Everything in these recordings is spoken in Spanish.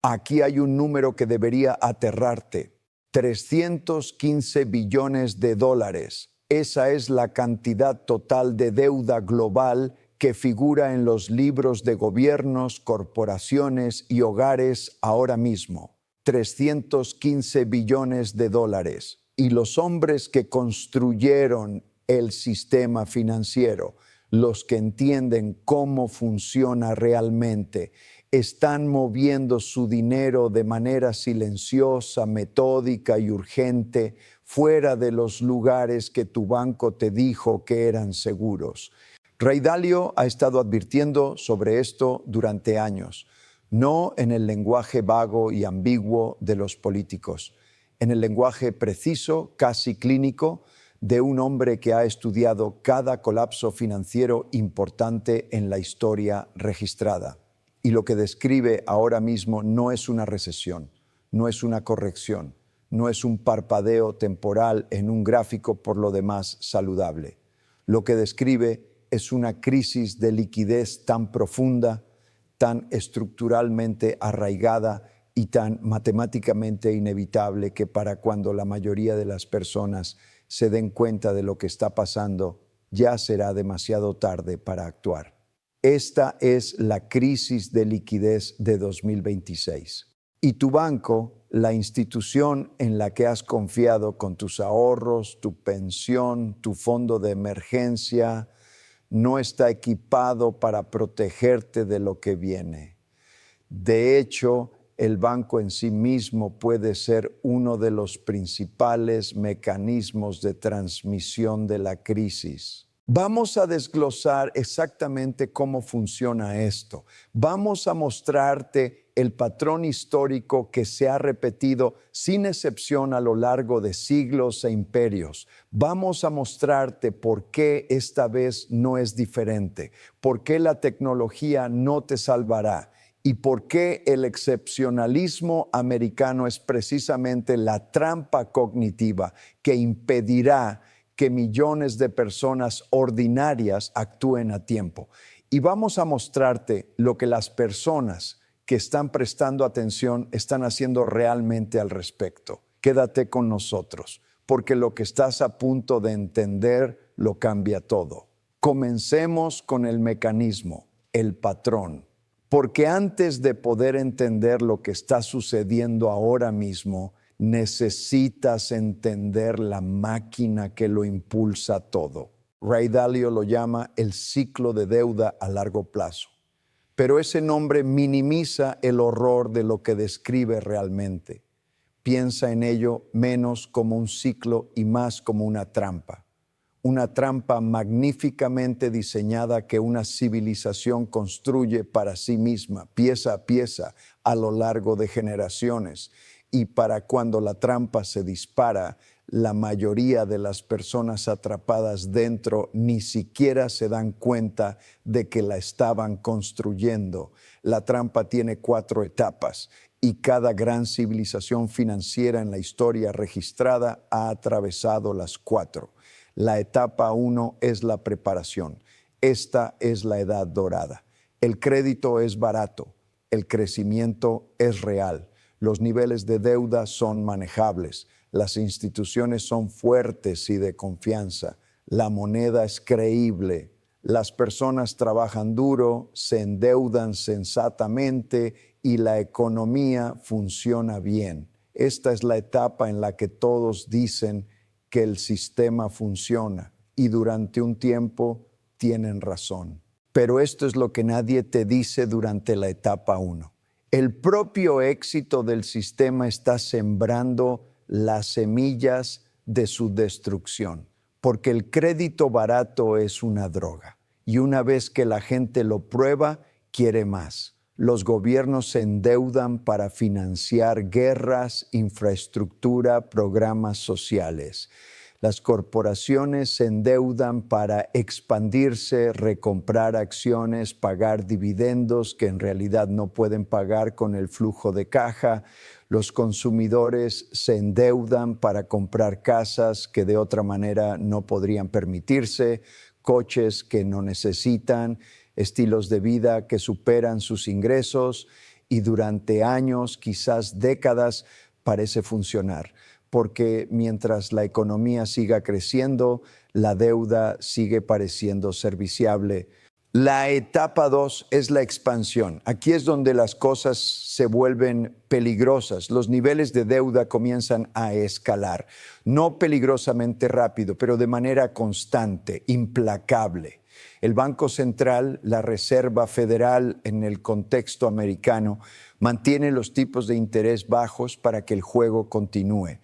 Aquí hay un número que debería aterrarte. 315 billones de dólares. Esa es la cantidad total de deuda global que figura en los libros de gobiernos, corporaciones y hogares ahora mismo. 315 billones de dólares. Y los hombres que construyeron el sistema financiero, los que entienden cómo funciona realmente, están moviendo su dinero de manera silenciosa, metódica y urgente fuera de los lugares que tu banco te dijo que eran seguros. Ray Dalio ha estado advirtiendo sobre esto durante años, no en el lenguaje vago y ambiguo de los políticos, en el lenguaje preciso, casi clínico, de un hombre que ha estudiado cada colapso financiero importante en la historia registrada. Y lo que describe ahora mismo no es una recesión, no es una corrección, no es un parpadeo temporal en un gráfico por lo demás saludable. Lo que describe es una crisis de liquidez tan profunda, tan estructuralmente arraigada y tan matemáticamente inevitable que para cuando la mayoría de las personas se den cuenta de lo que está pasando, ya será demasiado tarde para actuar. Esta es la crisis de liquidez de 2026. Y tu banco, la institución en la que has confiado con tus ahorros, tu pensión, tu fondo de emergencia, no está equipado para protegerte de lo que viene. De hecho, el banco en sí mismo puede ser uno de los principales mecanismos de transmisión de la crisis. Vamos a desglosar exactamente cómo funciona esto. Vamos a mostrarte el patrón histórico que se ha repetido sin excepción a lo largo de siglos e imperios. Vamos a mostrarte por qué esta vez no es diferente, por qué la tecnología no te salvará y por qué el excepcionalismo americano es precisamente la trampa cognitiva que impedirá que millones de personas ordinarias actúen a tiempo. Y vamos a mostrarte lo que las personas que están prestando atención están haciendo realmente al respecto. Quédate con nosotros, porque lo que estás a punto de entender lo cambia todo. Comencemos con el mecanismo, el patrón. Porque antes de poder entender lo que está sucediendo ahora mismo, necesitas entender la máquina que lo impulsa todo. Ray Dalio lo llama el ciclo de deuda a largo plazo. Pero ese nombre minimiza el horror de lo que describe realmente. Piensa en ello menos como un ciclo y más como una trampa. Una trampa magníficamente diseñada que una civilización construye para sí misma, pieza a pieza, a lo largo de generaciones. Y para cuando la trampa se dispara, la mayoría de las personas atrapadas dentro ni siquiera se dan cuenta de que la estaban construyendo. La trampa tiene 4 etapas y cada gran civilización financiera en la historia registrada ha atravesado las 4. La etapa 1 es la preparación. Esta es la edad dorada. El crédito es barato, el crecimiento es real. Los niveles de deuda son manejables, las instituciones son fuertes y de confianza, la moneda es creíble, las personas trabajan duro, se endeudan sensatamente y la economía funciona bien. Esta es la etapa en la que todos dicen que el sistema funciona y durante un tiempo tienen razón. Pero esto es lo que nadie te dice durante la etapa 1. El propio éxito del sistema está sembrando las semillas de su destrucción, porque el crédito barato es una droga y una vez que la gente lo prueba, quiere más. Los gobiernos se endeudan para financiar guerras, infraestructura, programas sociales. Las corporaciones se endeudan para expandirse, recomprar acciones, pagar dividendos que en realidad no pueden pagar con el flujo de caja. Los consumidores se endeudan para comprar casas que de otra manera no podrían permitirse, coches que no necesitan, estilos de vida que superan sus ingresos. y durante años, quizás décadas, parece funcionar, porque mientras la economía siga creciendo, la deuda sigue pareciendo serviciable. La etapa 2 es la expansión. Aquí es donde las cosas se vuelven peligrosas. Los niveles de deuda comienzan a escalar, no peligrosamente rápido, pero de manera constante, implacable. El Banco Central, la Reserva Federal en el contexto americano, mantiene los tipos de interés bajos para que el juego continúe.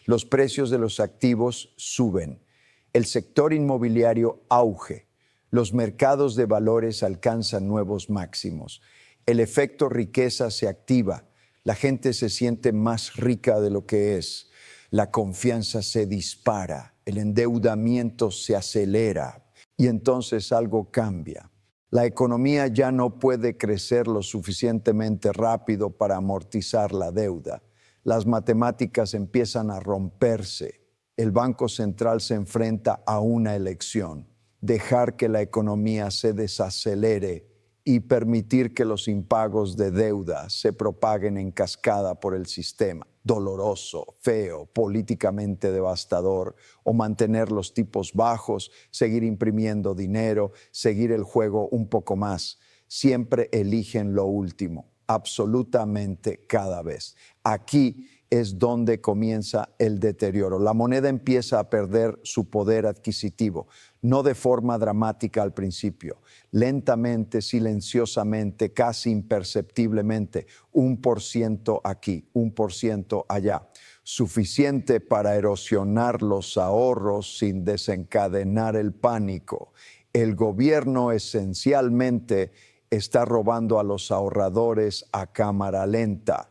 Los precios de los activos suben. El sector inmobiliario auge. Los mercados de valores alcanzan nuevos máximos. El efecto riqueza se activa. La gente se siente más rica de lo que es. La confianza se dispara. El endeudamiento se acelera. Y entonces algo cambia. La economía ya no puede crecer lo suficientemente rápido para amortizar la deuda. Las matemáticas empiezan a romperse. El Banco Central se enfrenta a una elección: dejar que la economía se desacelere y permitir que los impagos de deuda se propaguen en cascada por el sistema. Doloroso, feo, políticamente devastador. O mantener los tipos bajos, seguir imprimiendo dinero, seguir el juego un poco más. Siempre eligen lo último, absolutamente cada vez. Aquí es donde comienza el deterioro. La moneda empieza a perder su poder adquisitivo, no de forma dramática al principio, lentamente, silenciosamente, casi imperceptiblemente, 1% aquí, 1% allá, suficiente para erosionar los ahorros sin desencadenar el pánico. El gobierno esencialmente está robando a los ahorradores a cámara lenta.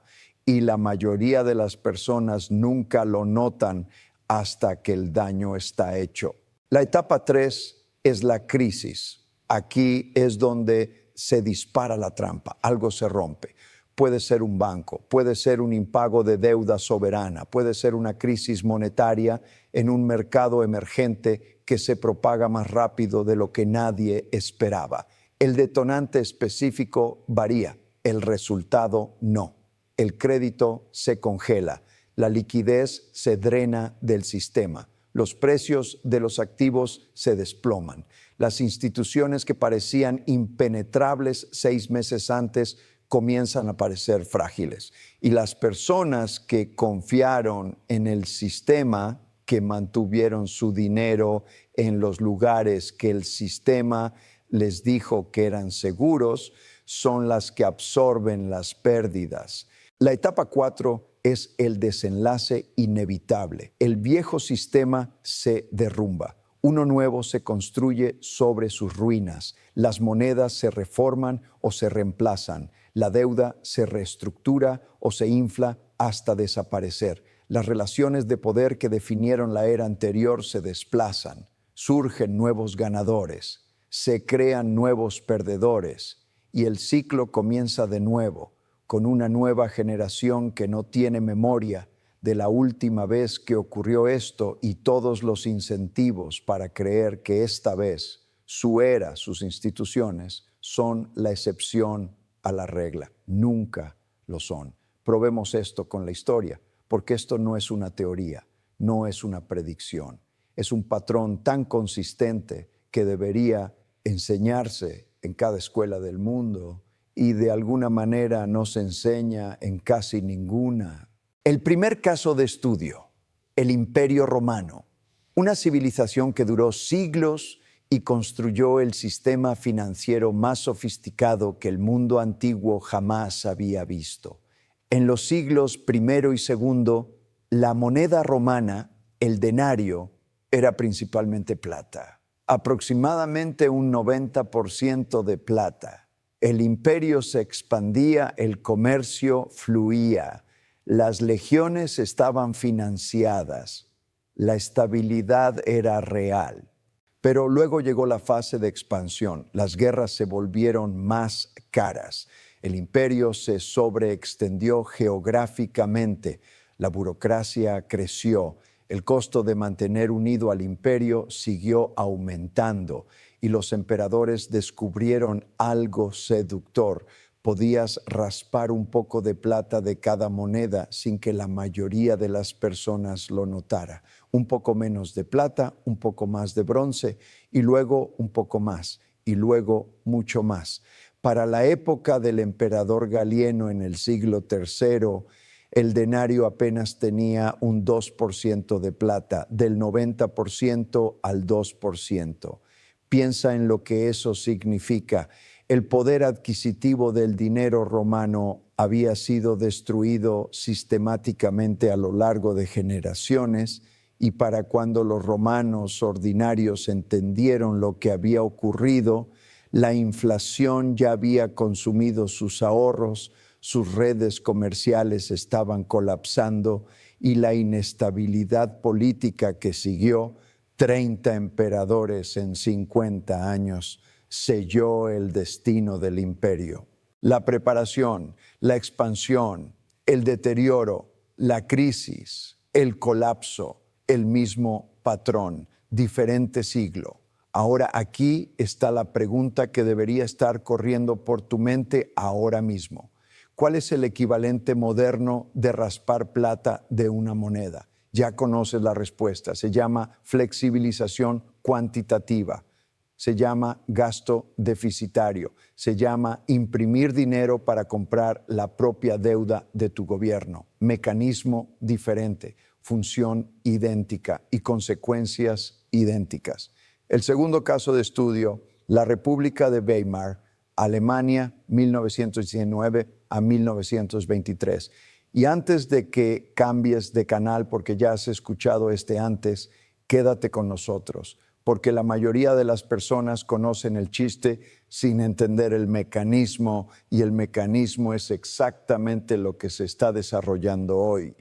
Y la mayoría de las personas nunca lo notan hasta que el daño está hecho. La etapa 3 es la crisis. Aquí es donde se dispara la trampa, algo se rompe. Puede ser un banco, puede ser un impago de deuda soberana, puede ser una crisis monetaria en un mercado emergente que se propaga más rápido de lo que nadie esperaba. El detonante específico varía, el resultado no. El crédito se congela, la liquidez se drena del sistema, los precios de los activos se desploman. Las instituciones que parecían impenetrables 6 meses antes comienzan a parecer frágiles. Y las personas que confiaron en el sistema, que mantuvieron su dinero en los lugares que el sistema les dijo que eran seguros, son las que absorben las pérdidas. La etapa 4 es el desenlace inevitable. El viejo sistema se derrumba. Uno nuevo se construye sobre sus ruinas. Las monedas se reforman o se reemplazan. La deuda se reestructura o se infla hasta desaparecer. Las relaciones de poder que definieron la era anterior se desplazan. Surgen nuevos ganadores. Se crean nuevos perdedores. Y el ciclo comienza de nuevo, con una nueva generación que no tiene memoria de la última vez que ocurrió esto y todos los incentivos para creer que esta vez su era, sus instituciones, son la excepción a la regla. Nunca lo son. Probemos esto con la historia, porque esto no es una teoría, no es una predicción. Es un patrón tan consistente que debería enseñarse en cada escuela del mundo y de alguna manera no se enseña en casi ninguna. El primer caso de estudio, el Imperio Romano, una civilización que duró siglos y construyó el sistema financiero más sofisticado que el mundo antiguo jamás había visto. En los siglos I y II, la moneda romana, el denario, era principalmente plata, aproximadamente un 90% de plata. El imperio se expandía, el comercio fluía, las legiones estaban financiadas, la estabilidad era real. Pero luego llegó la fase de expansión, las guerras se volvieron más caras, el imperio se sobreextendió geográficamente, la burocracia creció, el costo de mantener unido al imperio siguió aumentando y los emperadores descubrieron algo seductor. Podías raspar un poco de plata de cada moneda sin que la mayoría de las personas lo notara. Un poco menos de plata, un poco más de bronce y luego un poco más y luego mucho más. Para la época del emperador Galieno en el siglo III, el denario apenas tenía un 2% de plata, del 90% al 2%. Piensa en lo que eso significa. El poder adquisitivo del dinero romano había sido destruido sistemáticamente a lo largo de generaciones, y para cuando los romanos ordinarios entendieron lo que había ocurrido, la inflación ya había consumido sus ahorros, sus redes comerciales estaban colapsando y la inestabilidad política que siguió, 30 emperadores en 50 años, selló el destino del imperio. La preparación, la expansión, el deterioro, la crisis, el colapso, el mismo patrón, diferente siglo. Ahora aquí está la pregunta que debería estar corriendo por tu mente ahora mismo. ¿Cuál es el equivalente moderno de raspar plata de una moneda? Ya conoces la respuesta. Se llama flexibilización cuantitativa. Se llama gasto deficitario. Se llama imprimir dinero para comprar la propia deuda de tu gobierno. Mecanismo diferente, función idéntica y consecuencias idénticas. El segundo caso de estudio, la República de Weimar, Alemania, 1919 a 1923. Y antes de que cambies de canal, porque ya has escuchado este antes, quédate con nosotros, porque la mayoría de las personas conocen el chiste sin entender el mecanismo, y el mecanismo es exactamente lo que se está desarrollando hoy.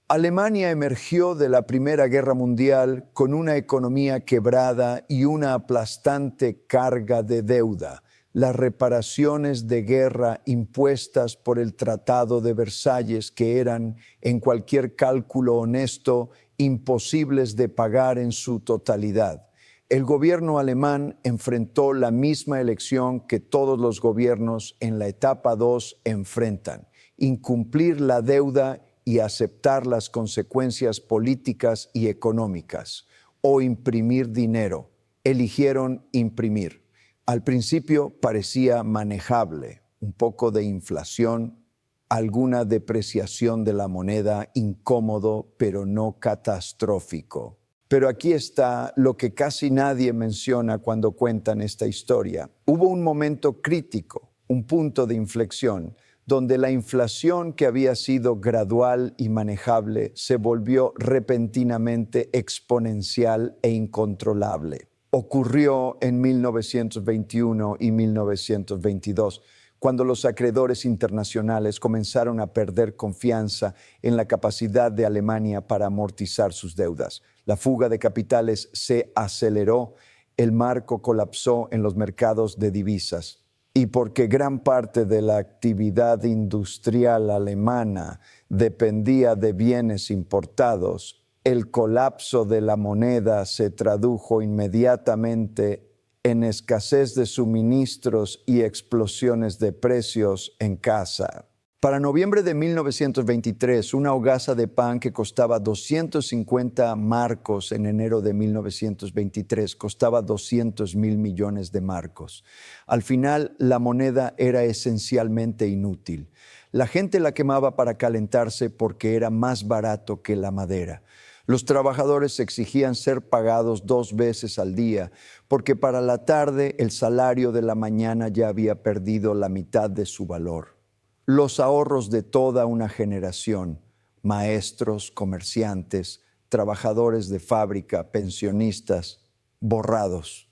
Alemania emergió de la Primera Guerra Mundial con una economía quebrada y una aplastante carga de deuda. Las reparaciones de guerra impuestas por el Tratado de Versalles, que eran, en cualquier cálculo honesto, imposibles de pagar en su totalidad. El gobierno alemán enfrentó la misma elección que todos los gobiernos en la etapa 2 enfrentan: incumplir la deuda y aceptar las consecuencias políticas y económicas, o imprimir dinero. Eligieron imprimir. Al principio parecía manejable, un poco de inflación, alguna depreciación de la moneda, incómodo, pero no catastrófico. Pero aquí está lo que casi nadie menciona cuando cuentan esta historia. Hubo un momento crítico, un punto de inflexión, donde la inflación, que había sido gradual y manejable, se volvió repentinamente exponencial e incontrolable. Ocurrió en 1921 y 1922, cuando los acreedores internacionales comenzaron a perder confianza en la capacidad de Alemania para amortizar sus deudas. La fuga de capitales se aceleró, el marco colapsó en los mercados de divisas. Y porque gran parte de la actividad industrial alemana dependía de bienes importados, el colapso de la moneda se tradujo inmediatamente en escasez de suministros y explosiones de precios en casa. Para noviembre de 1923, una hogaza de pan que costaba 250 marcos en enero de 1923 costaba 200,000 millones de marcos. Al final, la moneda era esencialmente inútil. La gente la quemaba para calentarse porque era más barato que la madera. Los trabajadores exigían ser pagados 2 veces al día, porque para la tarde el salario de la mañana ya había perdido la mitad de su valor. Los ahorros de toda una generación, maestros, comerciantes, trabajadores de fábrica, pensionistas, borrados,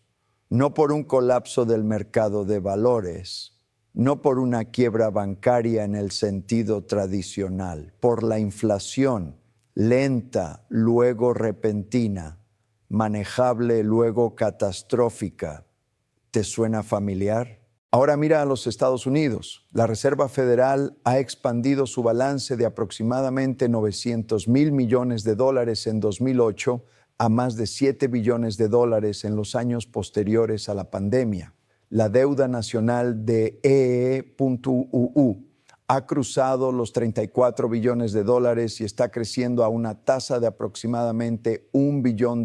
no por un colapso del mercado de valores, no por una quiebra bancaria en el sentido tradicional, por la inflación, lenta, luego repentina, manejable, luego catastrófica. ¿Te suena familiar? Ahora mira a los Estados Unidos. La Reserva Federal ha expandido su balance de aproximadamente 900,000 millones de dólares en 2008 a más de 7 billones de dólares en los años posteriores a la pandemia. La deuda nacional de EE.UU ha cruzado los 34 billones de dólares y está creciendo a una tasa de aproximadamente $1 billón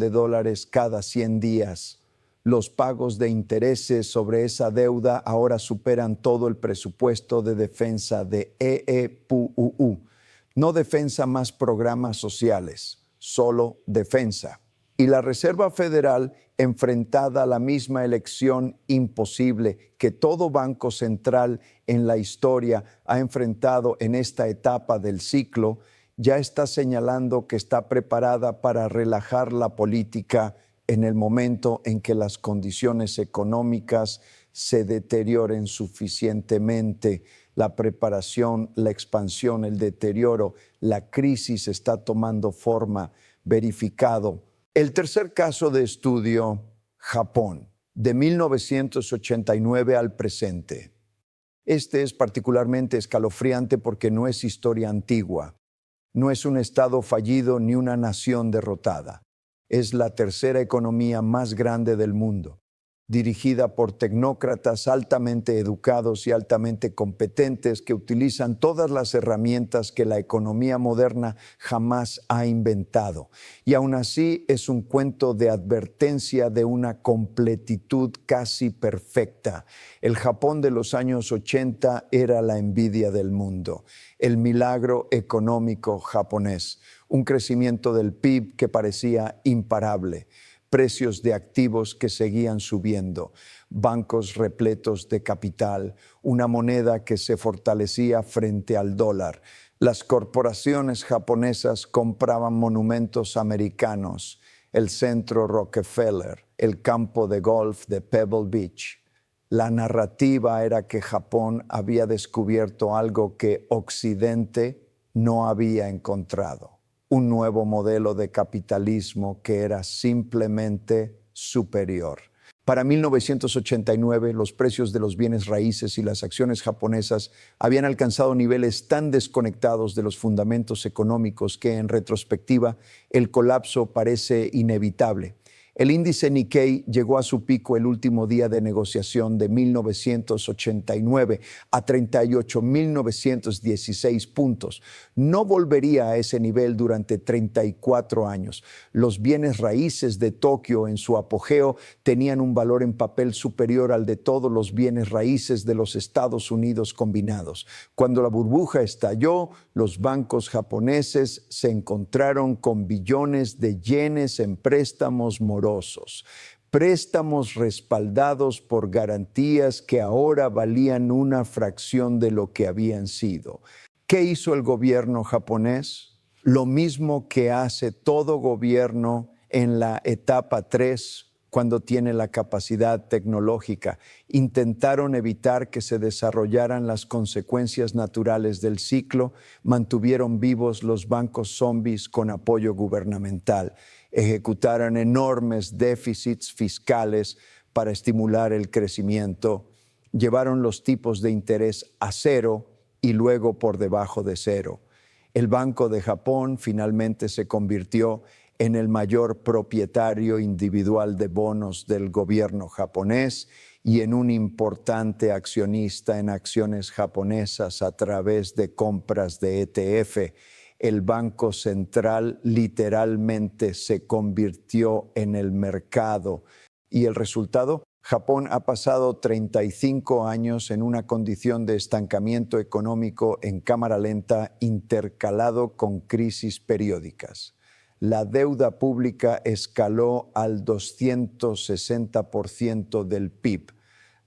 cada 100 días. Los pagos de intereses sobre esa deuda ahora superan todo el presupuesto de defensa de EE.UU. No defensa más programas sociales, solo defensa. Y la Reserva Federal, enfrentada a la misma elección imposible que todo banco central en la historia ha enfrentado en esta etapa del ciclo, ya está señalando que está preparada para relajar la política en el momento en que las condiciones económicas se deterioren suficientemente. La preparación, la expansión, el deterioro, la crisis está tomando forma, verificado. El tercer caso de estudio, Japón, de 1989 al presente. Este es particularmente escalofriante porque no es historia antigua, no es un estado fallido ni una nación derrotada. Es la tercera economía más grande del mundo, dirigida por tecnócratas altamente educados y altamente competentes que utilizan todas las herramientas que la economía moderna jamás ha inventado. Y aún así es un cuento de advertencia de una completitud casi perfecta. El Japón de los años 80 era la envidia del mundo, el milagro económico japonés, un crecimiento del PIB que parecía imparable, precios de activos que seguían subiendo, bancos repletos de capital, una moneda que se fortalecía frente al dólar. Las corporaciones japonesas compraban monumentos americanos, el centro Rockefeller, el campo de golf de Pebble Beach. La narrativa era que Japón había descubierto algo que Occidente no había encontrado. Un nuevo modelo de capitalismo que era simplemente superior. Para 1989, los precios de los bienes raíces y las acciones japonesas habían alcanzado niveles tan desconectados de los fundamentos económicos que, en retrospectiva, el colapso parece inevitable. El índice Nikkei llegó a su pico el último día de negociación de 1989 a 38.916 puntos. No volvería a ese nivel durante 34 años. Los bienes raíces de Tokio en su apogeo tenían un valor en papel superior al de todos los bienes raíces de los Estados Unidos combinados. Cuando la burbuja estalló, los bancos japoneses se encontraron con billones de yenes en préstamos morosos. Préstamos respaldados por garantías que ahora valían una fracción de lo que habían sido. ¿Qué hizo el gobierno japonés? Lo mismo que hace todo gobierno en la etapa 3, cuando tiene la capacidad tecnológica. Intentaron evitar que se desarrollaran las consecuencias naturales del ciclo, mantuvieron vivos los bancos zombies con apoyo gubernamental. Ejecutaron enormes déficits fiscales para estimular el crecimiento, llevaron los tipos de interés a cero y luego por debajo de cero. El Banco de Japón finalmente se convirtió en el mayor propietario individual de bonos del gobierno japonés y en un importante accionista en acciones japonesas a través de compras de ETF. El Banco Central literalmente se convirtió en el mercado. ¿Y el resultado? Japón ha pasado 35 años en una condición de estancamiento económico en cámara lenta intercalado con crisis periódicas. La deuda pública escaló al 260% del PIB,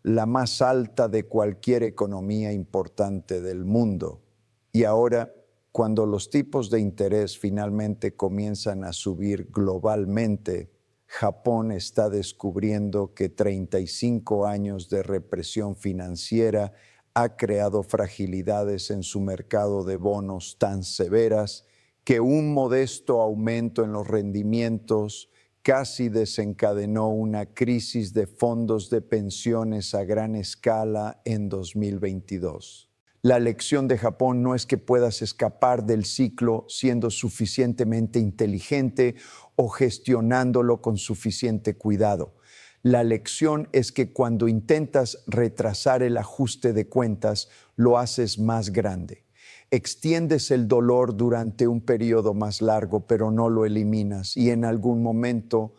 la más alta de cualquier economía importante del mundo. Y ahora, cuando los tipos de interés finalmente comienzan a subir globalmente, Japón está descubriendo que 35 años de represión financiera ha creado fragilidades en su mercado de bonos tan severas que un modesto aumento en los rendimientos casi desencadenó una crisis de fondos de pensiones a gran escala en 2022. La lección de Japón no es que puedas escapar del ciclo siendo suficientemente inteligente o gestionándolo con suficiente cuidado. La lección es que cuando intentas retrasar el ajuste de cuentas, lo haces más grande. Extiendes el dolor durante un periodo más largo, pero no lo eliminas, y en algún momento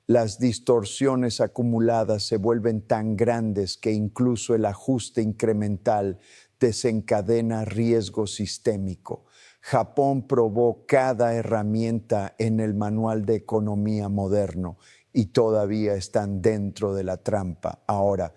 las distorsiones acumuladas se vuelven tan grandes que incluso el ajuste incremental desencadena riesgo sistémico. Japón probó cada herramienta en el manual de economía moderno y todavía están dentro de la trampa. Ahora,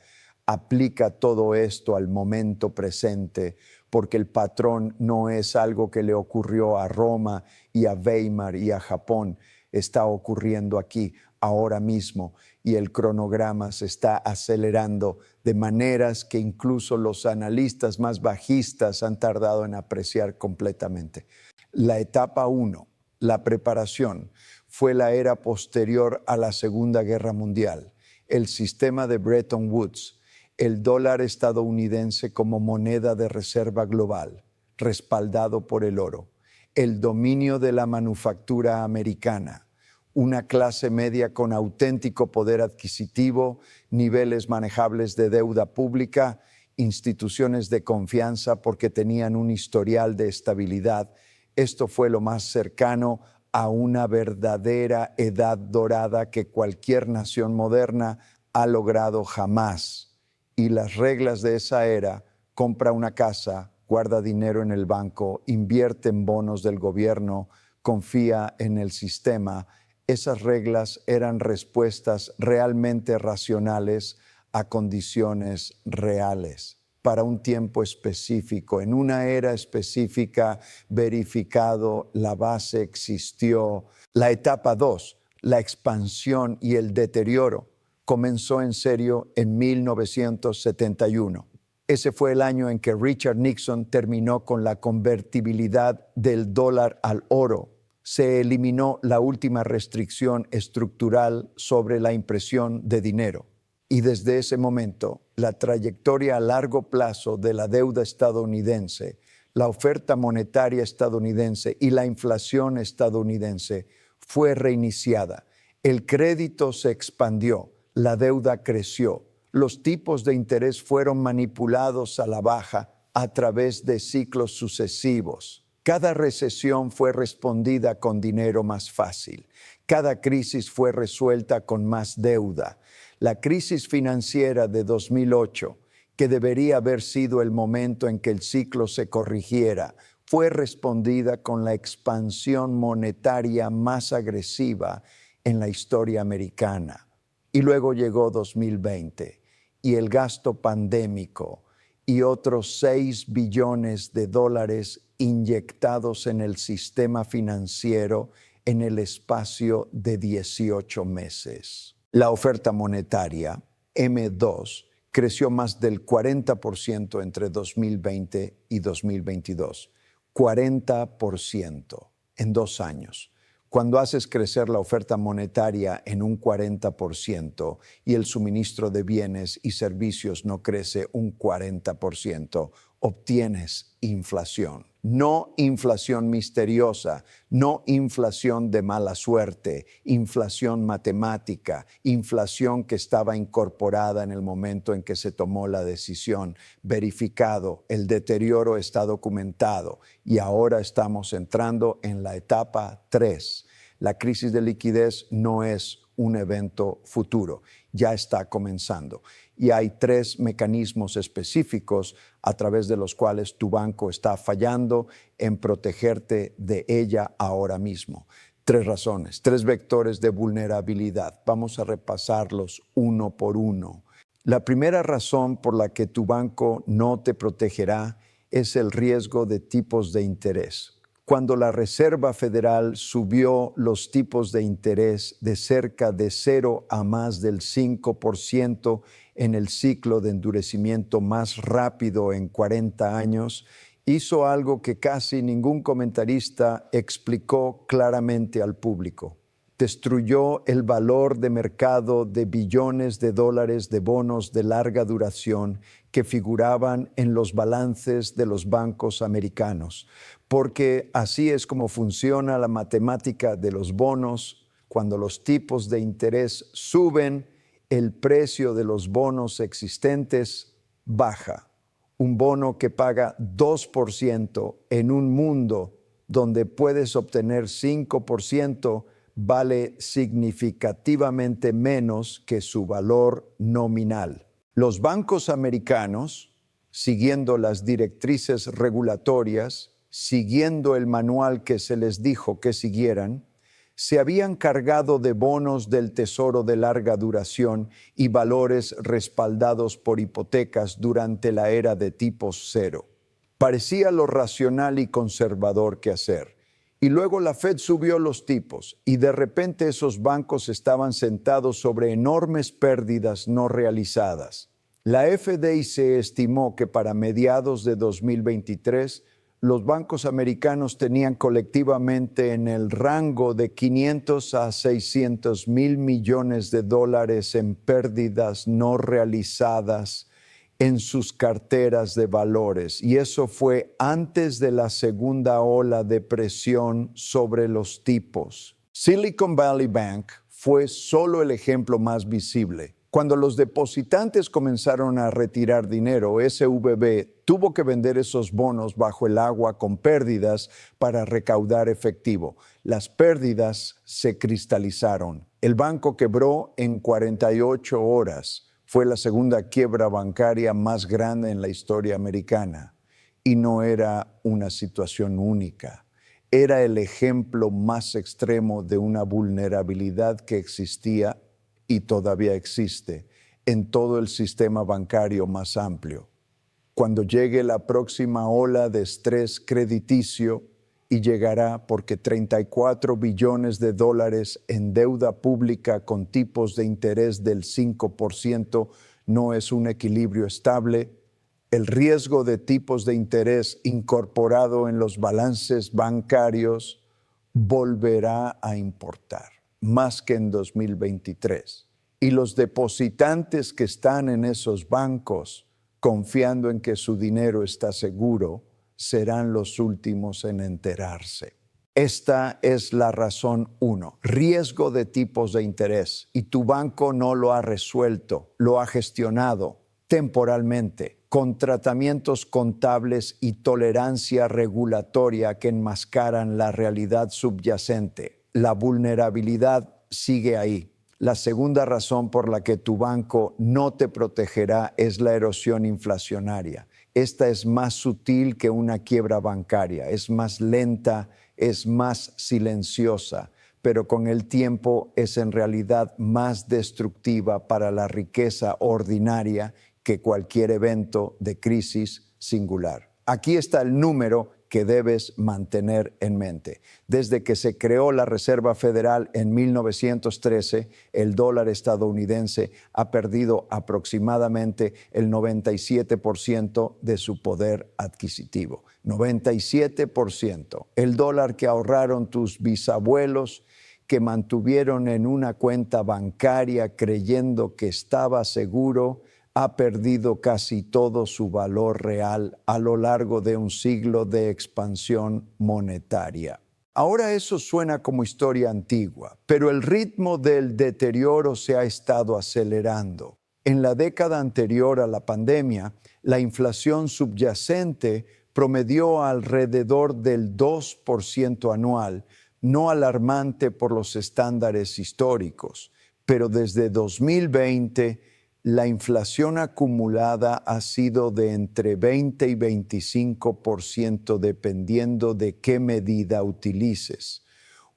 aplica todo esto al momento presente, porque el patrón no es algo que le ocurrió a Roma y a Weimar y a Japón, está ocurriendo aquí, ahora mismo, y el cronograma se está acelerando de maneras que incluso los analistas más bajistas han tardado en apreciar completamente. La etapa 1, la preparación, fue la era posterior a la Segunda Guerra Mundial, el sistema de Bretton Woods, el dólar estadounidense como moneda de reserva global, respaldado por el oro, el dominio de la manufactura americana, una clase media con auténtico poder adquisitivo, niveles manejables de deuda pública, instituciones de confianza porque tenían un historial de estabilidad. Esto fue lo más cercano a una verdadera edad dorada que cualquier nación moderna ha logrado jamás. Y las reglas de esa era: compra una casa, guarda dinero en el banco, invierte en bonos del gobierno, confía en el sistema. Esas reglas eran respuestas realmente racionales a condiciones reales, para un tiempo específico, en una era específica, verificado, la base existió. La etapa 2, la expansión y el deterioro, comenzó en serio en 1971. Ese fue el año en que Richard Nixon terminó con la convertibilidad del dólar al oro. Se eliminó la última restricción estructural sobre la impresión de dinero. Y desde ese momento, la trayectoria a largo plazo de la deuda estadounidense, la oferta monetaria estadounidense y la inflación estadounidense fue reiniciada. El crédito se expandió, la deuda creció, los tipos de interés fueron manipulados a la baja a través de ciclos sucesivos. Cada recesión fue respondida con dinero más fácil. Cada crisis fue resuelta con más deuda. La crisis financiera de 2008, que debería haber sido el momento en que el ciclo se corrigiera, fue respondida con la expansión monetaria más agresiva en la historia americana. Y luego llegó 2020 y el gasto pandémico y otros 6 billones de dólares inyectados en el sistema financiero en el espacio de 18 meses. La oferta monetaria, M2, creció más del 40% entre 2020 y 2022. 40% en 2 años. Cuando haces crecer la oferta monetaria en un 40% y el suministro de bienes y servicios no crece un 40%, obtienes inflación. No inflación misteriosa, no inflación de mala suerte, inflación matemática, inflación que estaba incorporada en el momento en que se tomó la decisión, verificado, el deterioro está documentado y ahora estamos entrando en la etapa 3. La crisis de liquidez no es un evento futuro, ya está comenzando. Y hay 3 mecanismos específicos a través de los cuales tu banco está fallando en protegerte de ella ahora mismo. 3 razones, 3 vectores de vulnerabilidad. Vamos a repasarlos uno por uno. La primera razón por la que tu banco no te protegerá es el riesgo de tipos de interés. Cuando la Reserva Federal subió los tipos de interés de cerca de 0 a más del 5% en el ciclo de endurecimiento más rápido en 40 años, hizo algo que casi ningún comentarista explicó claramente al público. Destruyó el valor de mercado de billones de dólares de bonos de larga duración que figuraban en los balances de los bancos americanos, porque así es como funciona la matemática de los bonos. Cuando los tipos de interés suben, el precio de los bonos existentes baja. Un bono que paga 2% en un mundo donde puedes obtener 5% vale significativamente menos que su valor nominal. Los bancos americanos, siguiendo las directrices regulatorias, siguiendo el manual que se les dijo que siguieran, se habían cargado de bonos del Tesoro de larga duración y valores respaldados por hipotecas durante la era de tipos cero. Parecía lo racional y conservador que hacer. Y luego la Fed subió los tipos y de repente esos bancos estaban sentados sobre enormes pérdidas no realizadas. La FDIC estimó que para mediados de 2023 los bancos americanos tenían colectivamente en el rango de 500 a 600 mil millones de dólares en pérdidas no realizadas en sus carteras de valores. Y eso fue antes de la segunda ola de presión sobre los tipos. Silicon Valley Bank fue solo el ejemplo más visible. Cuando los depositantes comenzaron a retirar dinero, SVB tuvo que vender esos bonos bajo el agua con pérdidas para recaudar efectivo. Las pérdidas se cristalizaron. El banco quebró en 48 horas. Fue la segunda quiebra bancaria más grande en la historia americana. Y no era una situación única. Era el ejemplo más extremo de una vulnerabilidad que existía y todavía existe en todo el sistema bancario más amplio. Cuando llegue la próxima ola de estrés crediticio, y llegará porque 34 billones de dólares en deuda pública con tipos de interés del 5% no es un equilibrio estable, el riesgo de tipos de interés incorporado en los balances bancarios volverá a importar, más que en 2023. Y los depositantes que están en esos bancos, confiando en que su dinero está seguro, serán los últimos en enterarse. Esta es la razón 1, riesgo de tipos de interés. Y tu banco no lo ha resuelto, lo ha gestionado temporalmente, con tratamientos contables y tolerancia regulatoria que enmascaran la realidad subyacente. La vulnerabilidad sigue ahí. La segunda razón por la que tu banco no te protegerá es la erosión inflacionaria. Esta es más sutil que una quiebra bancaria, es más lenta, es más silenciosa, pero con el tiempo es en realidad más destructiva para la riqueza ordinaria que cualquier evento de crisis singular. Aquí está el número que debes mantener en mente. Desde que se creó la Reserva Federal en 1913, el dólar estadounidense ha perdido aproximadamente el 97% de su poder adquisitivo. 97%. El dólar que ahorraron tus bisabuelos, que mantuvieron en una cuenta bancaria creyendo que estaba seguro, ha perdido casi todo su valor real a lo largo de un siglo de expansión monetaria. Ahora eso suena como historia antigua, pero el ritmo del deterioro se ha estado acelerando. En la década anterior a la pandemia, la inflación subyacente promedió alrededor del 2% anual, no alarmante por los estándares históricos, pero desde 2020, la inflación acumulada ha sido de entre 20 y 25% dependiendo de qué medida utilices.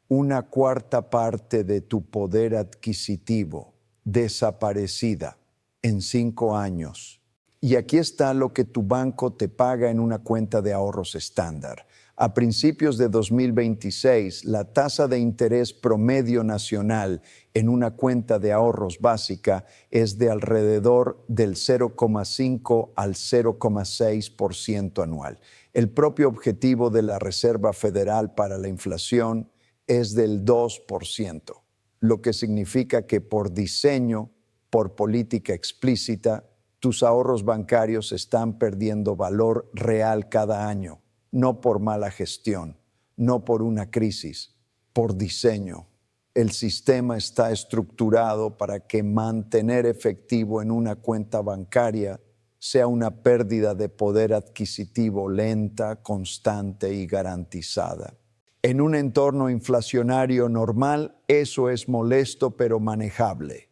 Una cuarta parte de tu poder adquisitivo desaparecida en 5 años. Y aquí está lo que tu banco te paga en una cuenta de ahorros estándar. A principios de 2026, la tasa de interés promedio nacional en una cuenta de ahorros básica es de alrededor del 0,5 al 0,6% anual. El propio objetivo de la Reserva Federal para la inflación es del 2%, lo que significa que por diseño, por política explícita, tus ahorros bancarios están perdiendo valor real cada año. No por mala gestión, no por una crisis, por diseño. El sistema está estructurado para que mantener efectivo en una cuenta bancaria sea una pérdida de poder adquisitivo lenta, constante y garantizada. En un entorno inflacionario normal, eso es molesto pero manejable.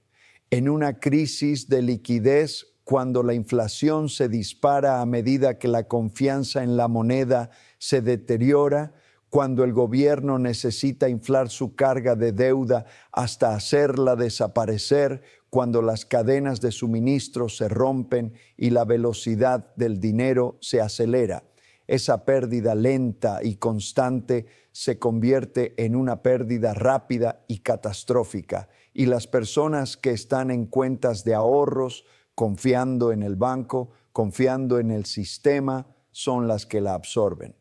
En una crisis de liquidez, cuando la inflación se dispara a medida que la confianza en la moneda se deteriora, cuando el gobierno necesita inflar su carga de deuda hasta hacerla desaparecer, cuando las cadenas de suministro se rompen y la velocidad del dinero se acelera. Esa pérdida lenta y constante se convierte en una pérdida rápida y catastrófica. Y las personas que están en cuentas de ahorros, confiando en el banco, confiando en el sistema, son las que la absorben.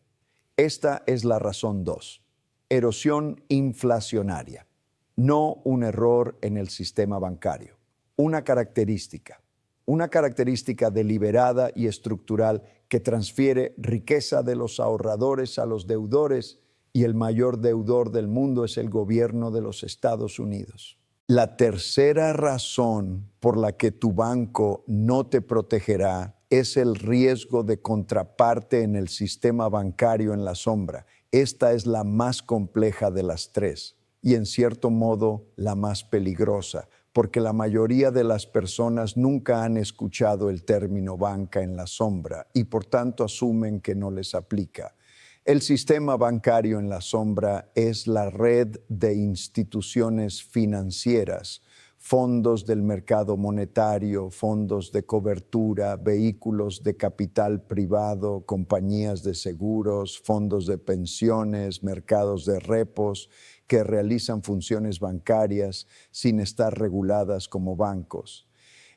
Esta es la razón 2. Erosión inflacionaria. No un error en el sistema bancario. Una característica deliberada y estructural que transfiere riqueza de los ahorradores a los deudores, y el mayor deudor del mundo es el gobierno de los Estados Unidos. La tercera razón por la que tu banco no te protegerá es el riesgo de contraparte en el sistema bancario en la sombra. Esta es la más compleja de las tres y en cierto modo la más peligrosa, porque la mayoría de las personas nunca han escuchado el término banca en la sombra y por tanto asumen que no les aplica. El sistema bancario en la sombra es la red de instituciones financieras, fondos del mercado monetario, fondos de cobertura, vehículos de capital privado, compañías de seguros, fondos de pensiones, mercados de repos, que realizan funciones bancarias sin estar reguladas como bancos.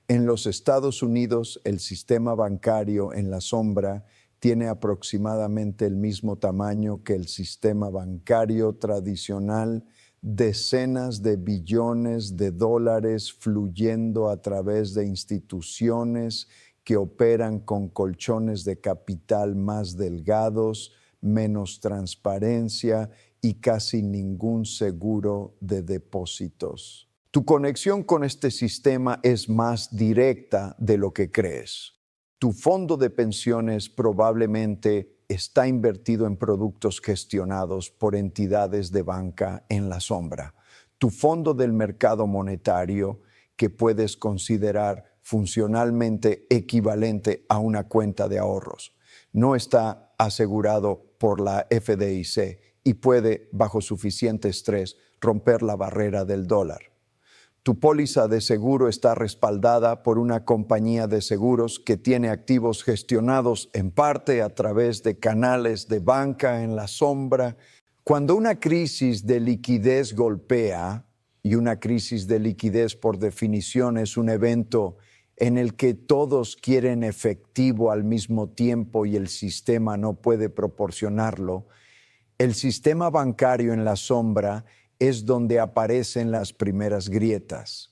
En los Estados Unidos, el sistema bancario en la sombra tiene aproximadamente el mismo tamaño que el sistema bancario tradicional, decenas de billones de dólares fluyendo a través de instituciones que operan con colchones de capital más delgados, menos transparencia y casi ningún seguro de depósitos. Tu conexión con este sistema es más directa de lo que crees. Tu fondo de pensiones probablemente está invertido en productos gestionados por entidades de banca en la sombra. Tu fondo del mercado monetario, que puedes considerar funcionalmente equivalente a una cuenta de ahorros, no está asegurado por la FDIC y puede, bajo suficiente estrés, romper la barrera del dólar. Tu póliza de seguro está respaldada por una compañía de seguros que tiene activos gestionados en parte a través de canales de banca en la sombra. Cuando una crisis de liquidez golpea, y una crisis de liquidez por definición es un evento en el que todos quieren efectivo al mismo tiempo y el sistema no puede proporcionarlo, el sistema bancario en la sombra es donde aparecen las primeras grietas,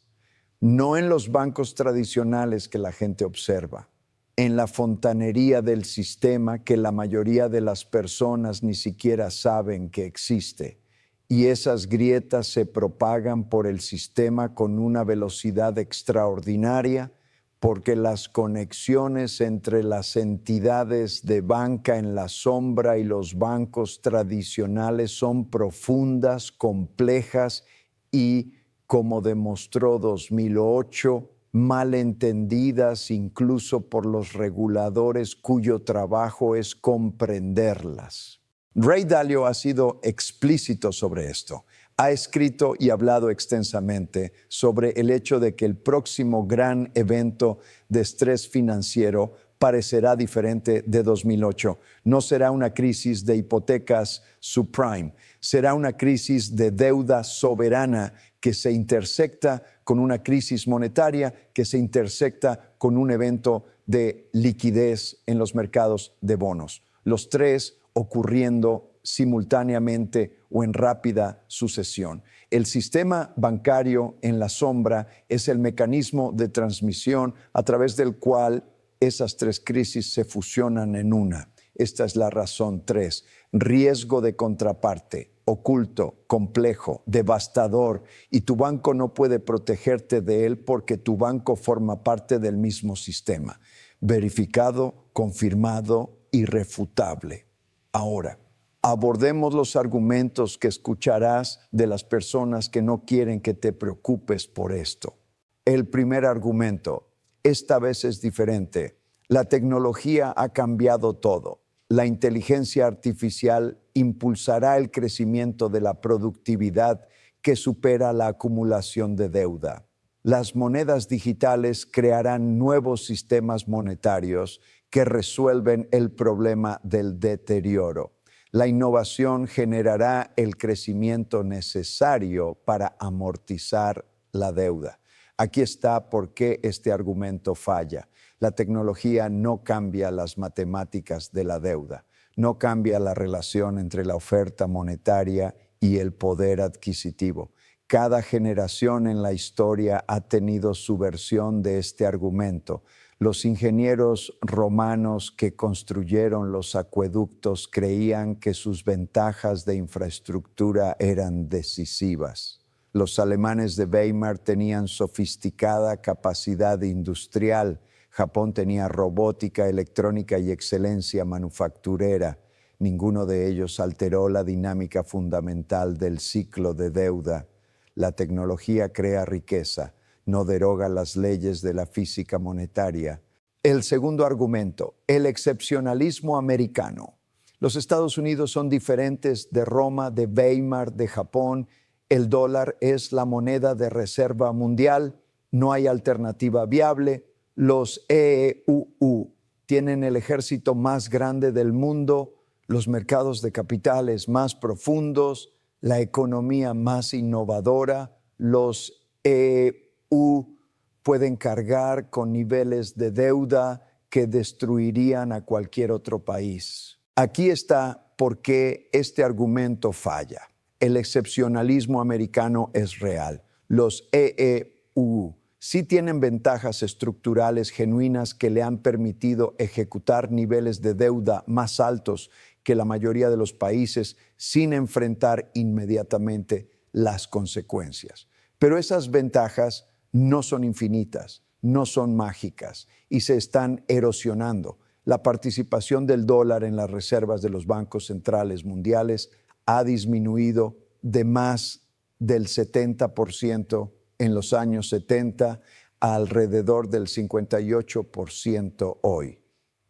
no en los bancos tradicionales que la gente observa, en la fontanería del sistema que la mayoría de las personas ni siquiera saben que existe. Y esas grietas se propagan por el sistema con una velocidad extraordinaria, porque las conexiones entre las entidades de banca en la sombra y los bancos tradicionales son profundas, complejas y, como demostró 2008, malentendidas incluso por los reguladores cuyo trabajo es comprenderlas. Ray Dalio ha sido explícito sobre esto. Ha escrito y hablado extensamente sobre el hecho de que el próximo gran evento de estrés financiero parecerá diferente de 2008. No será una crisis de hipotecas subprime, será una crisis de deuda soberana que se intersecta con una crisis monetaria, que se intersecta con un evento de liquidez en los mercados de bonos. Los tres ocurriendo simultáneamente o en rápida sucesión. El sistema bancario en la sombra es el mecanismo de transmisión a través del cual esas tres crisis se fusionan en una. Esta es la razón 3. Riesgo de contraparte. oculto, complejo, devastador, y tu banco no puede protegerte de él porque tu banco forma parte del mismo sistema. Verificado, confirmado, irrefutable. Ahora, abordemos los argumentos que escucharás de las personas que no quieren que te preocupes por esto. El primer argumento, esta vez es diferente. La tecnología ha cambiado todo. La inteligencia artificial impulsará el crecimiento de la productividad que supera la acumulación de deuda. Las monedas digitales crearán nuevos sistemas monetarios que resuelven el problema del deterioro. La innovación generará el crecimiento necesario para amortizar la deuda. Aquí está por qué este argumento falla. La tecnología no cambia las matemáticas de la deuda, no cambia la relación entre la oferta monetaria y el poder adquisitivo. Cada generación en la historia ha tenido su versión de este argumento. Los ingenieros romanos que construyeron los acueductos creían que sus ventajas de infraestructura eran decisivas. Los alemanes de Weimar tenían sofisticada capacidad industrial. Japón tenía robótica, electrónica y excelencia manufacturera. Ninguno de ellos alteró la dinámica fundamental del ciclo de deuda. La tecnología crea riqueza, no deroga las leyes de la física monetaria. El segundo argumento, el excepcionalismo americano. Los Estados Unidos son diferentes de Roma, de Weimar, de Japón. El dólar es la moneda de reserva mundial, no hay alternativa viable. Los EUU tienen el ejército más grande del mundo, los mercados de capitales más profundos, la economía más innovadora. Los EU pueden cargar con niveles de deuda que destruirían a cualquier otro país. Aquí está por qué este argumento falla. El excepcionalismo americano es real. Los EUU sí tienen ventajas estructurales genuinas que le han permitido ejecutar niveles de deuda más altos que la mayoría de los países sin enfrentar inmediatamente las consecuencias. Pero esas ventajas no son infinitas, no son mágicas y se están erosionando. La participación del dólar en las reservas de los bancos centrales mundiales ha disminuido de más del 70% en los años 70 a alrededor del 58% hoy.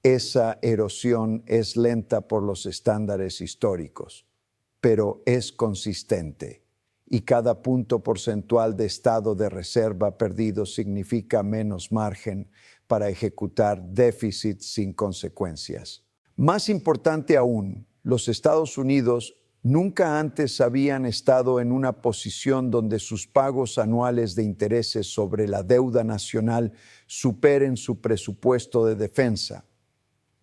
Esa erosión es lenta por los estándares históricos, pero es consistente y cada punto porcentual de estado de reserva perdido significa menos margen para ejecutar déficits sin consecuencias. Más importante aún, los Estados Unidos nunca antes habían estado en una posición donde sus pagos anuales de intereses sobre la deuda nacional superen su presupuesto de defensa.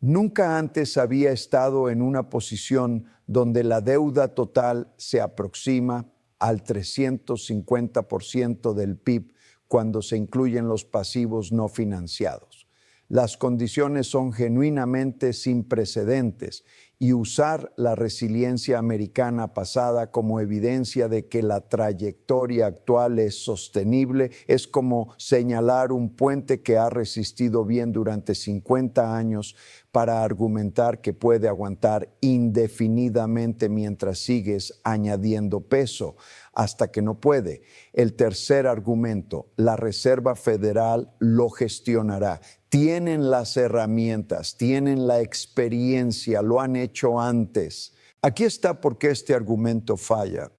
Nunca antes había estado en una posición donde la deuda total se aproxima al 350% del PIB cuando se incluyen los pasivos no financiados. Las condiciones son genuinamente sin precedentes y usar la resiliencia americana pasada como evidencia de que la trayectoria actual es sostenible es como señalar un puente que ha resistido bien durante 50 años para argumentar que puede aguantar indefinidamente mientras sigues añadiendo peso hasta que no puede. El tercer argumento, la Reserva Federal lo gestionará. Tienen las herramientas, tienen la experiencia, lo han hecho antes. Aquí está por qué este argumento falla.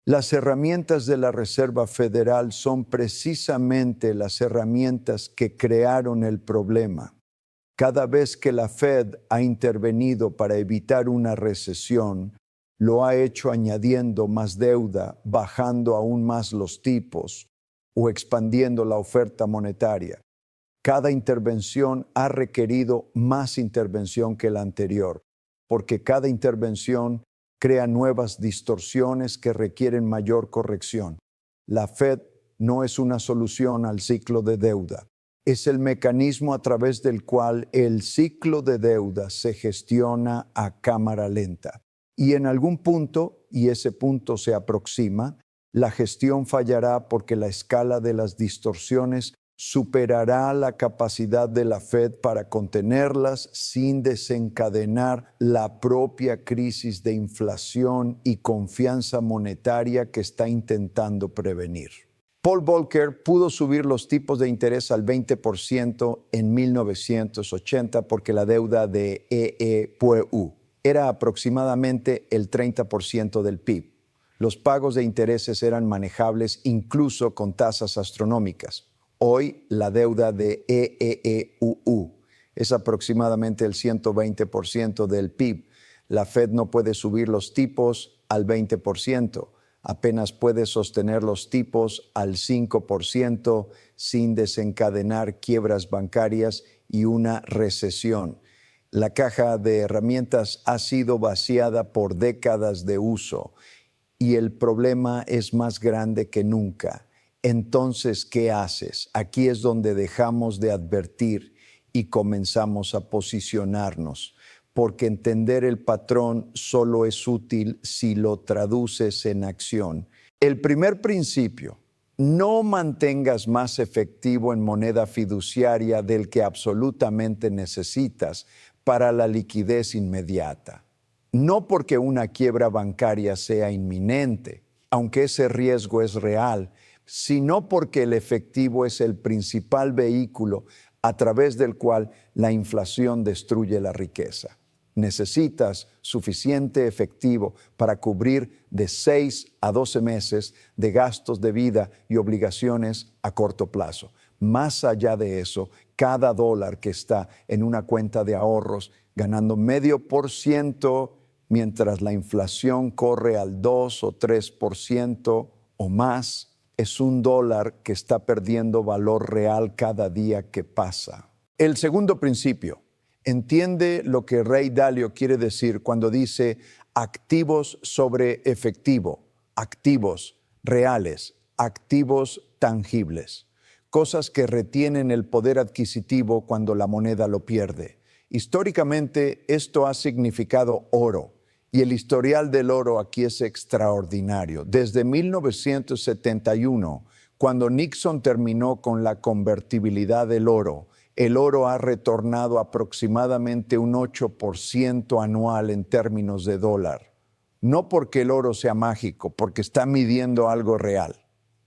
Las herramientas de la Reserva Federal son precisamente las herramientas que crearon el problema. Cada vez que la Fed ha intervenido para evitar una recesión, lo ha hecho añadiendo más deuda, bajando aún más los tipos o expandiendo la oferta monetaria. Cada intervención ha requerido más intervención que la anterior, porque cada intervención crea nuevas distorsiones que requieren mayor corrección. La Fed no es una solución al ciclo de deuda. Es el mecanismo a través del cual el ciclo de deuda se gestiona a cámara lenta. Y en algún punto, y ese punto se aproxima, la gestión fallará porque la escala de las distorsiones superará la capacidad de la Fed para contenerlas sin desencadenar la propia crisis de inflación y confianza monetaria que está intentando prevenir. Paul Volcker pudo subir los tipos de interés al 20% en 1980 porque la deuda de EEPU era aproximadamente el 30% del PIB. Los pagos de intereses eran manejables incluso con tasas astronómicas. Hoy la deuda de EEPU es aproximadamente el 120% del PIB. La Fed no puede subir los tipos al 20%. Apenas puede sostener los tipos al 5% sin desencadenar quiebras bancarias y una recesión. La caja de herramientas ha sido vaciada por décadas de uso y el problema es más grande que nunca. Entonces, ¿qué haces? Aquí es donde dejamos de advertir y comenzamos a posicionarnos, porque entender el patrón solo es útil si lo traduces en acción. El primer principio: no mantengas más efectivo en moneda fiduciaria del que absolutamente necesitas para la liquidez inmediata. No porque una quiebra bancaria sea inminente, aunque ese riesgo es real, sino porque el efectivo es el principal vehículo a través del cual la inflación destruye la riqueza. Necesitas suficiente efectivo para cubrir de 6 a 12 meses de gastos de vida y obligaciones a corto plazo. Más allá de eso, cada dólar que está en una cuenta de ahorros ganando 0,5% mientras la inflación corre al 2 o 3% o más, es un dólar que está perdiendo valor real cada día que pasa. El segundo principio: entiende lo que Ray Dalio quiere decir cuando dice activos sobre efectivo, activos reales, activos tangibles, cosas que retienen el poder adquisitivo cuando la moneda lo pierde. Históricamente esto ha significado oro. Y el historial del oro aquí es extraordinario. Desde 1971, cuando Nixon terminó con la convertibilidad del oro, el oro ha retornado aproximadamente un 8% anual en términos de dólar. No porque el oro sea mágico, porque está midiendo algo real: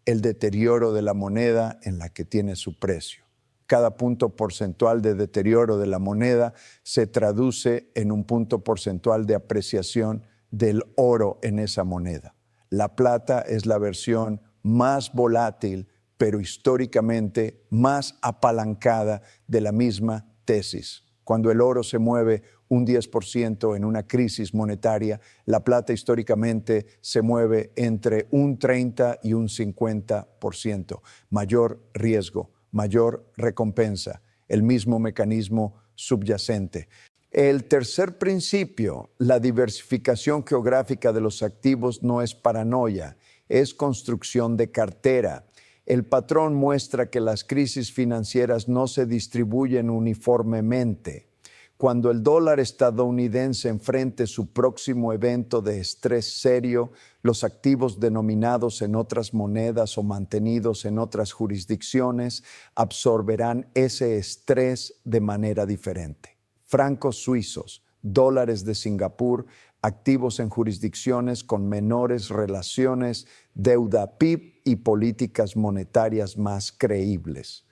el deterioro de la moneda en la que tiene su precio. Cada punto porcentual de deterioro de la moneda se traduce en un punto porcentual de apreciación del oro en esa moneda. La plata es la versión más volátil, pero históricamente más apalancada de la misma tesis. Cuando el oro se mueve un 10% en una crisis monetaria, la plata históricamente se mueve entre un 30 y un 50%. Mayor riesgo, mayor recompensa, el mismo mecanismo subyacente. El tercer principio: la diversificación geográfica de los activos no es paranoia, es construcción de cartera. El patrón muestra que las crisis financieras no se distribuyen uniformemente. Cuando el dólar estadounidense enfrente su próximo evento de estrés serio, los activos denominados en otras monedas o mantenidos en otras jurisdicciones absorberán ese estrés de manera diferente. Francos suizos, dólares de Singapur, activos en jurisdicciones con menores relaciones, deuda PIB y políticas monetarias más creíbles.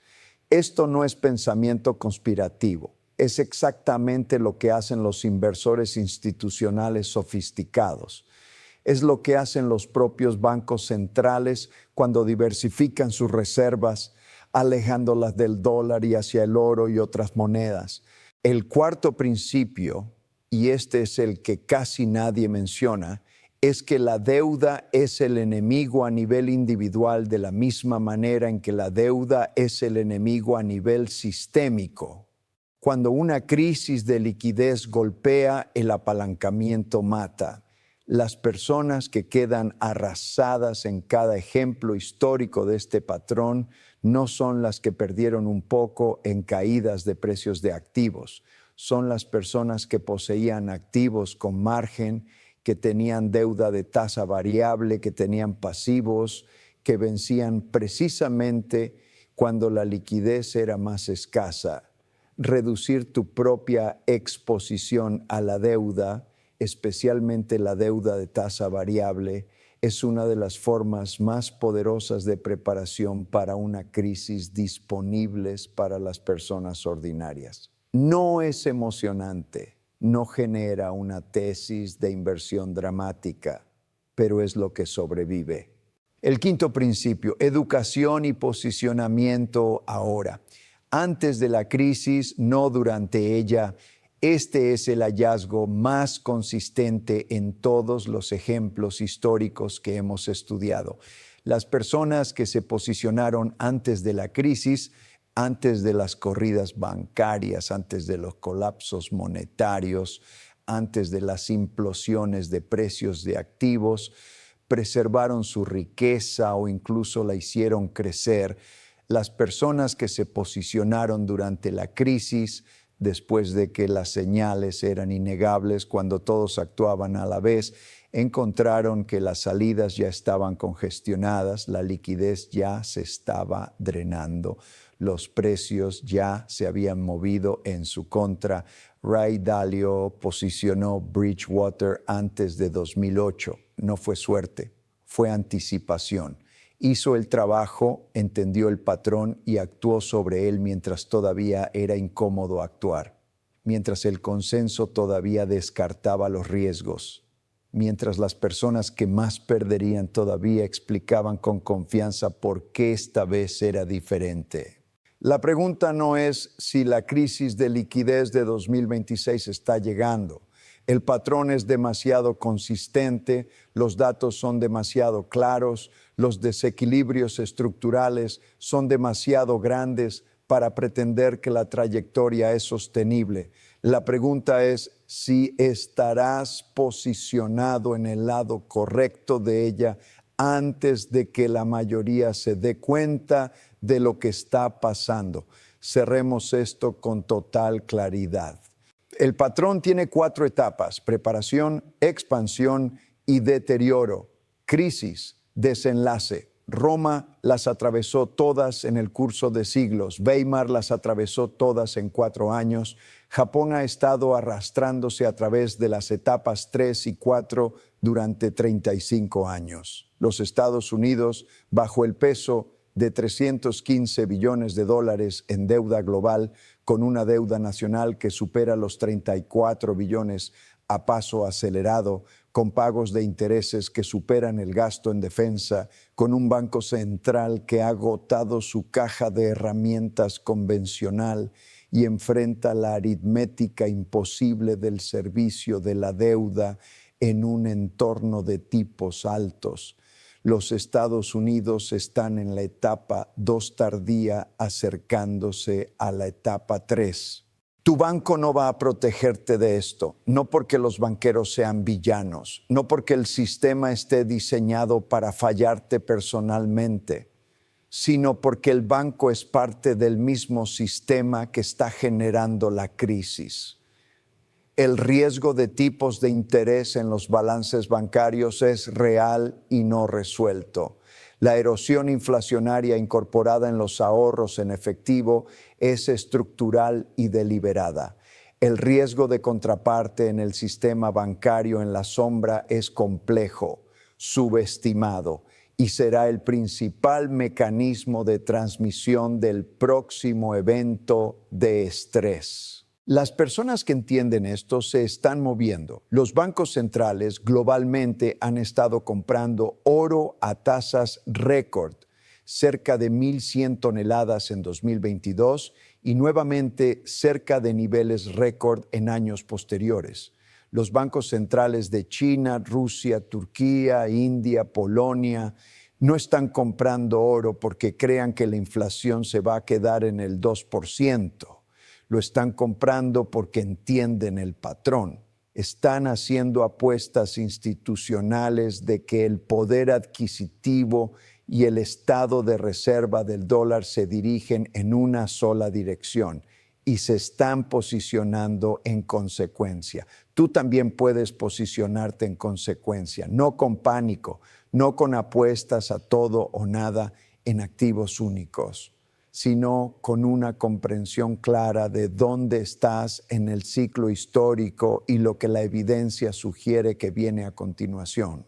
Esto no es pensamiento conspirativo. Es exactamente lo que hacen los inversores institucionales sofisticados. Es lo que hacen los propios bancos centrales cuando diversifican sus reservas, alejándolas del dólar y hacia el oro y otras monedas. El cuarto principio, y este es el que casi nadie menciona, es que la deuda es el enemigo a nivel individual de la misma manera en que la deuda es el enemigo a nivel sistémico. Cuando una crisis de liquidez golpea, el apalancamiento mata. Las personas que quedan arrasadas en cada ejemplo histórico de este patrón no son las que perdieron un poco en caídas de precios de activos. Son las personas que poseían activos con margen, que tenían deuda de tasa variable, que tenían pasivos, que vencían precisamente cuando la liquidez era más escasa. Reducir tu propia exposición a la deuda, especialmente la deuda de tasa variable, es una de las formas más poderosas de preparación para una crisis disponibles para las personas ordinarias. No es emocionante, no genera una tesis de inversión dramática, pero es lo que sobrevive. El quinto principio, educación y posicionamiento ahora. Antes de la crisis, no durante ella. Este es el hallazgo más consistente en todos los ejemplos históricos que hemos estudiado. Las personas que se posicionaron antes de la crisis, antes de las corridas bancarias, antes de los colapsos monetarios, antes de las implosiones de precios de activos, preservaron su riqueza o incluso la hicieron crecer. Las personas que se posicionaron durante la crisis, después de que las señales eran innegables, cuando todos actuaban a la vez, encontraron que las salidas ya estaban congestionadas, la liquidez ya se estaba drenando, los precios ya se habían movido en su contra. Ray Dalio posicionó Bridgewater antes de 2008. No fue suerte, fue anticipación. Hizo el trabajo, entendió el patrón y actuó sobre él mientras todavía era incómodo actuar, mientras el consenso todavía descartaba los riesgos, mientras las personas que más perderían todavía explicaban con confianza por qué esta vez era diferente. La pregunta no es si la crisis de liquidez de 2026 está llegando. El patrón es demasiado consistente, los datos son demasiado claros, los desequilibrios estructurales son demasiado grandes para pretender que la trayectoria es sostenible. La pregunta es si estarás posicionado en el lado correcto de ella antes de que la mayoría se dé cuenta de lo que está pasando. Cerremos esto con total claridad. El patrón tiene 4 etapas: preparación, expansión y deterioro, crisis, desenlace. Roma las atravesó todas en el curso de siglos, Weimar las atravesó todas en 4 años, Japón ha estado arrastrándose a través de las etapas 3 y 4 durante 35 años. Los Estados Unidos, bajo el peso de 315 billones de dólares en deuda global, con una deuda nacional que supera los 34 billones a paso acelerado, con pagos de intereses que superan el gasto en defensa, con un banco central que ha agotado su caja de herramientas convencional y enfrenta la aritmética imposible del servicio de la deuda en un entorno de tipos altos. Los Estados Unidos están en la etapa 2 tardía, acercándose a la etapa 3. Tu banco no va a protegerte de esto, no porque los banqueros sean villanos, no porque el sistema esté diseñado para fallarte personalmente, sino porque el banco es parte del mismo sistema que está generando la crisis. El riesgo de tipos de interés en los balances bancarios es real y no resuelto. La erosión inflacionaria incorporada en los ahorros en efectivo es estructural y deliberada. El riesgo de contraparte en el sistema bancario en la sombra es complejo, subestimado, y será el principal mecanismo de transmisión del próximo evento de estrés. Las personas que entienden esto se están moviendo. Los bancos centrales globalmente han estado comprando oro a tasas récord, cerca de 1,100 toneladas en 2022 y nuevamente cerca de niveles récord en años posteriores. Los bancos centrales de China, Rusia, Turquía, India, Polonia no están comprando oro porque crean que la inflación se va a quedar en el 2%. Lo están comprando porque entienden el patrón. Están haciendo apuestas institucionales de que el poder adquisitivo y el estado de reserva del dólar se dirigen en una sola dirección. y se están posicionando en consecuencia. Tú también puedes posicionarte en consecuencia, no con pánico, no con apuestas a todo o nada en activos únicos, sino con una comprensión clara de dónde estás en el ciclo histórico y lo que la evidencia sugiere que viene a continuación.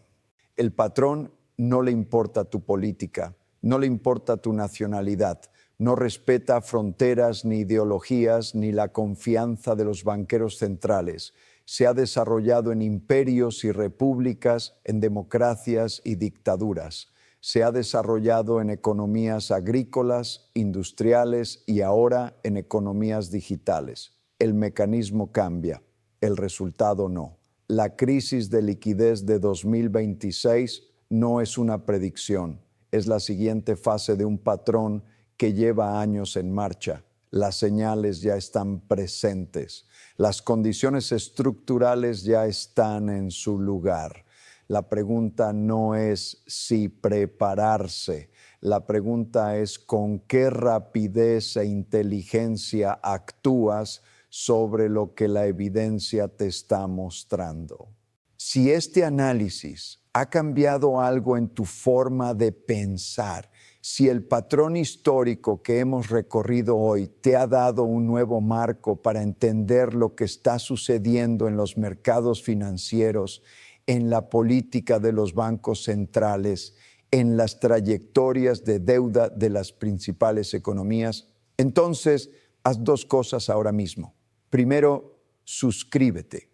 El patrón no le importa tu política, no le importa tu nacionalidad, no respeta fronteras ni ideologías ni la confianza de los banqueros centrales. Se ha desarrollado en imperios y repúblicas, en democracias y dictaduras. Se ha desarrollado en economías agrícolas, industriales y ahora en economías digitales. El mecanismo cambia, el resultado no. La crisis de liquidez de 2026 no es una predicción, es la siguiente fase de un patrón que lleva años en marcha. Las señales ya están presentes. Las condiciones estructurales ya están en su lugar. La pregunta no es si prepararse. La pregunta es con qué rapidez e inteligencia actúas sobre lo que la evidencia te está mostrando. Si este análisis ha cambiado algo en tu forma de pensar, si el patrón histórico que hemos recorrido hoy te ha dado un nuevo marco para entender lo que está sucediendo en los mercados financieros, en la política de los bancos centrales, en las trayectorias de deuda de las principales economías, entonces haz dos cosas ahora mismo. Primero, suscríbete,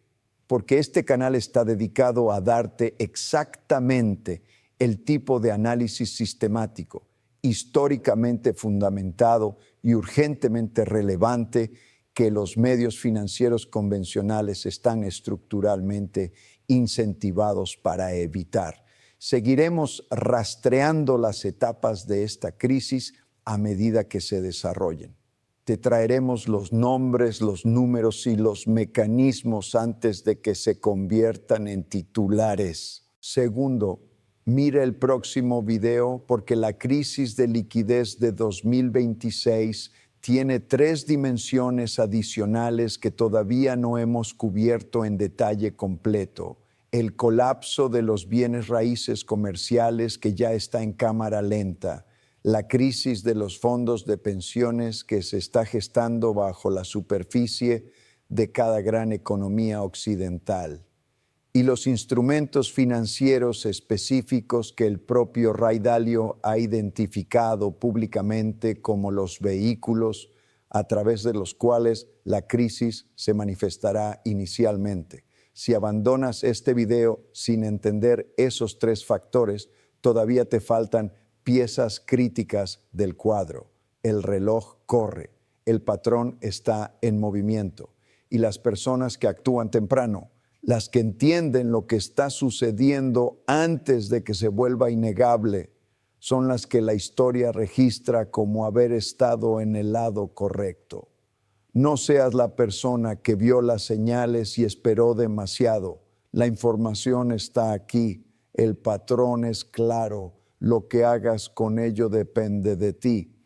porque este canal está dedicado a darte exactamente el tipo de análisis sistemático, históricamente fundamentado y urgentemente relevante que los medios financieros convencionales están estructuralmente incentivados para evitar. Seguiremos rastreando las etapas de esta crisis a medida que se desarrollen. Te traeremos los nombres, los números y los mecanismos antes de que se conviertan en titulares. Segundo, mira el próximo video porque la crisis de liquidez de 2026 tiene 3 dimensiones adicionales que todavía no hemos cubierto en detalle completo. El colapso de los bienes raíces comerciales que ya está en cámara lenta, la crisis de los fondos de pensiones que se está gestando bajo la superficie de cada gran economía occidental, y los instrumentos financieros específicos que el propio Ray Dalio ha identificado públicamente como los vehículos a través de los cuales la crisis se manifestará inicialmente. Si abandonas este video sin entender esos 3 factores, todavía te faltan piezas críticas del cuadro. El reloj corre, el patrón está en movimiento y las personas que actúan temprano, las que entienden lo que está sucediendo antes de que se vuelva innegable, son las que la historia registra como haber estado en el lado correcto. No seas la persona que vio las señales y esperó demasiado. La información está aquí, el patrón es claro, lo que hagas con ello depende de ti.